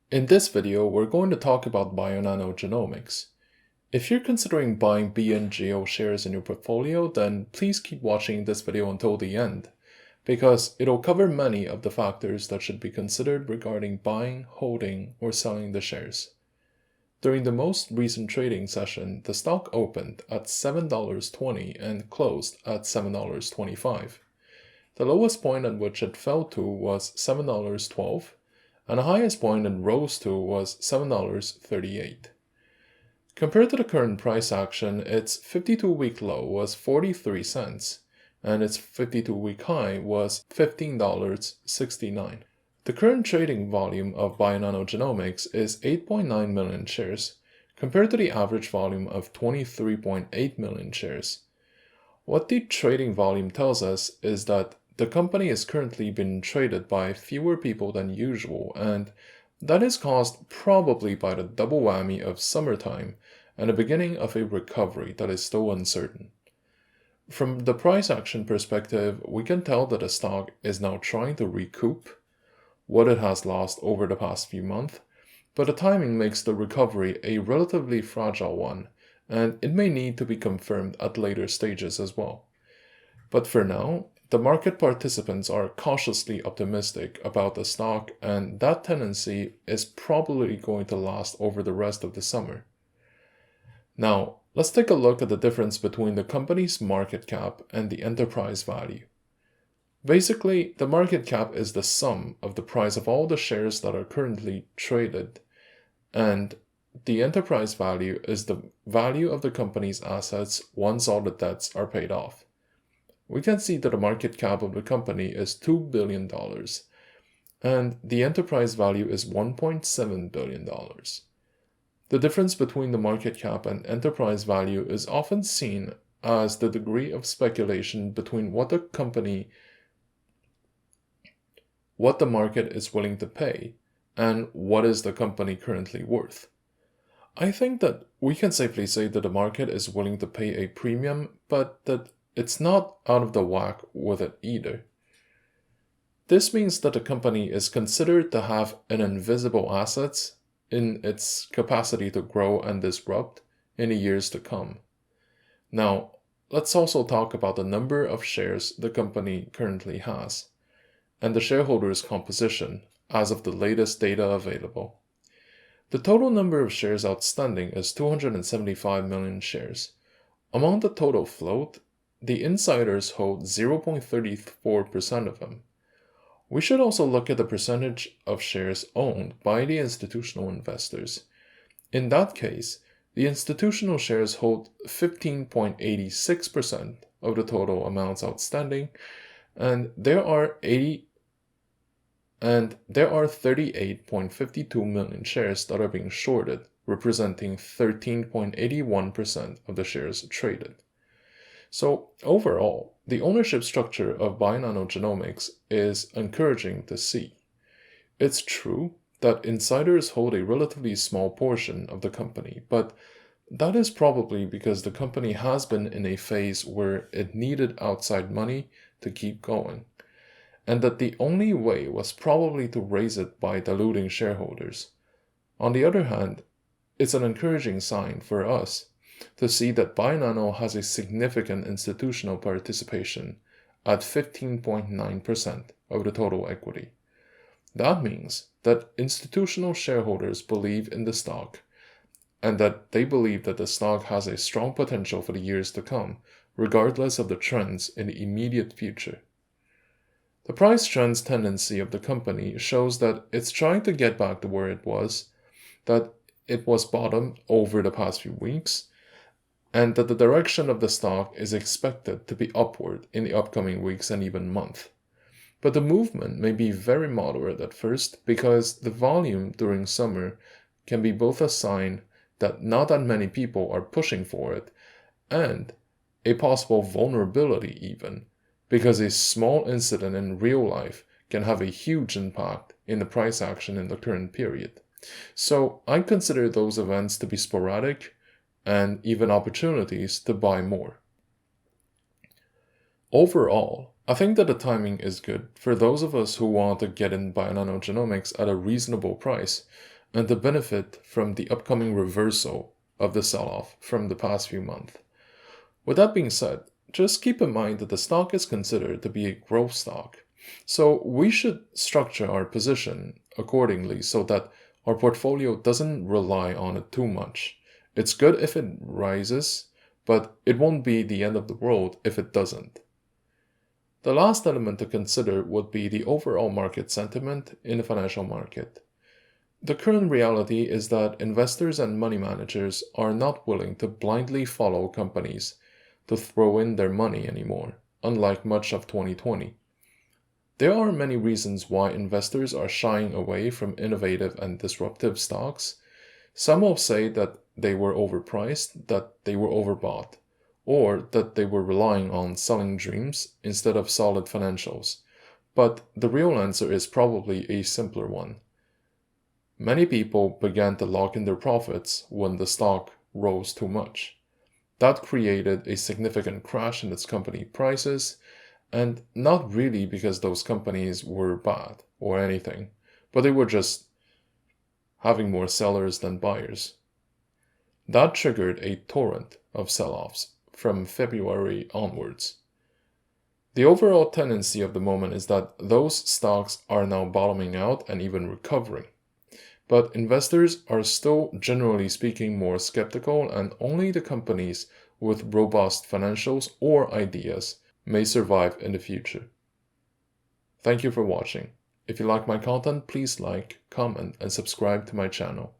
In this video, we're going to talk about bionanogenomics. If you're considering buying Bngo shares in your portfolio, then please keep watching this video until the end, because it'll cover many of the factors that should be considered regarding buying, holding, or selling the shares. During the most recent trading session, the stock opened at $7.20 and closed at $7.25. The lowest point at which it fell to was $7.12, and the highest point it rose to was $7.38. Compared to the current price action, its 52-week low was 43 cents, and its 52-week high was $15.69. The current trading volume of bionanogenomics is 8.9 million shares, compared to the average volume of 23.8 million shares. What the trading volume tells us is that the company is currently being traded by fewer people than usual, and that is caused probably by the double whammy of summertime and the beginning of a recovery that is still uncertain. From the price action perspective, we can tell that the stock is now trying to recoup what it has lost over the past few months, but the timing makes the recovery a relatively fragile one, and it may need to be confirmed at later stages as well. But for now, the market participants are cautiously optimistic about the stock, and that tendency is probably going to last over the rest of the summer. Now, let's take a look at the difference between the company's market cap and the enterprise value. Basically, the market cap is the sum of the price of all the shares that are currently traded, and the enterprise value is the value of the company's assets once all the debts are paid off. We can see that the market cap of the company is $2 billion, and the enterprise value is $1.7 billion. The difference between the market cap and enterprise value is often seen as the degree of speculation between what the market is willing to pay, and what is the company currently worth. I think that we can safely say that the market is willing to pay a premium, but that it's not out of the whack with it either. This means that the company is considered to have an invisible assets in its capacity to grow and disrupt in the years to come. Now, let's also talk about the number of shares the company currently has, and the shareholders' composition as of the latest data available. The total number of shares outstanding is 275 million shares. Among the total float, the insiders hold 0.34% of them. We should also look at the percentage of shares owned by the institutional investors. In that case, the institutional shares hold 15.86% of the total amounts outstanding, and there are 38.52 million shares that are being shorted, representing 13.81% of the shares traded. So overall, the ownership structure of bionanogenomics is encouraging to see. It's true that insiders hold a relatively small portion of the company, but that is probably because the company has been in a phase where it needed outside money to keep going, and that the only way was probably to raise it by diluting shareholders. On the other hand, it's an encouraging sign for us to see that Bionano has a significant institutional participation at 15.9% of the total equity. That means that institutional shareholders believe in the stock, and that they believe that the stock has a strong potential for the years to come, regardless of the trends in the immediate future. The price trends tendency of the company shows that it's trying to get back to where it was, that it was bottomed over the past few weeks, and that the direction of the stock is expected to be upward in the upcoming weeks and even months. But the movement may be very moderate at first because the volume during summer can be both a sign that not that many people are pushing for it and a possible vulnerability even, because a small incident in real life can have a huge impact in the price action in the current period. So I consider those events to be sporadic and even opportunities to buy more. Overall, I think that the timing is good for those of us who want to get in bionanogenomics at a reasonable price, and to benefit from the upcoming reversal of the sell-off from the past few months. With that being said, just keep in mind that the stock is considered to be a growth stock, so we should structure our position accordingly so that our portfolio doesn't rely on it too much. It's good if it rises, but it won't be the end of the world if it doesn't. The last element to consider would be the overall market sentiment in the financial market. The current reality is that investors and money managers are not willing to blindly follow companies to throw in their money anymore, unlike much of 2020. There are many reasons why investors are shying away from innovative and disruptive stocks. Some will say that they were overpriced, that they were overbought, or that they were relying on selling dreams instead of solid financials. But the real answer is probably a simpler one. Many people began to lock in their profits when the stock rose too much. That created a significant crash in its company prices, and not really because those companies were bad or anything, but they were just having more sellers than buyers. That triggered a torrent of sell-offs from February onwards. The overall tendency of the moment is that those stocks are now bottoming out and even recovering. But investors are still, generally speaking, more skeptical, and only the companies with robust financials or ideas may survive in the future. Thank you for watching. If you like my content, please like, comment, and subscribe to my channel.